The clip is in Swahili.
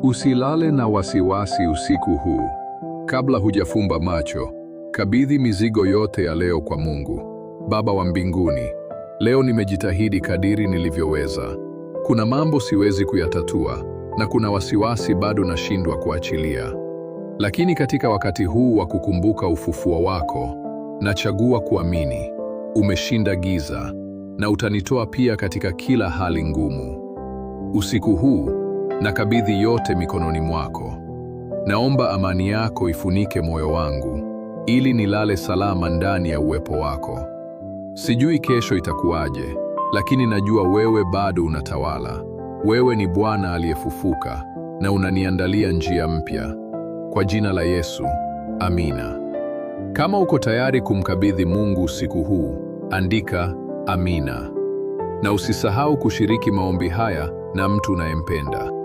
Usilale na wasiwasi usiku huu. Kabla hujafumba macho, kabidhi mizigo yote ya leo kwa Mungu. Baba wa mbinguni, leo nimejitahidi kadiri nilivyoweza. Kuna mambo siwezi kuyatatua na kuna wasiwasi bado nashindwa kuachilia. Lakini katika wakati huu wa kukumbuka ufufuo wako, nachagua kuamini. Umeshinda giza na utanitoa pia katika kila hali ngumu. Usiku huu nakabidhi yote mikononi mwako. Naomba amani yako ifunike moyo wangu, ili nilale salama ndani ya uwepo wako. Sijui kesho itakuwaje, lakini najua wewe bado unatawala. Wewe ni Bwana aliyefufuka na unaniandalia njia mpya. Kwa jina la Yesu, amina. Kama uko tayari kumkabidhi Mungu usiku huu, andika amina. Na usisahau kushiriki maombi haya na mtu unayempenda.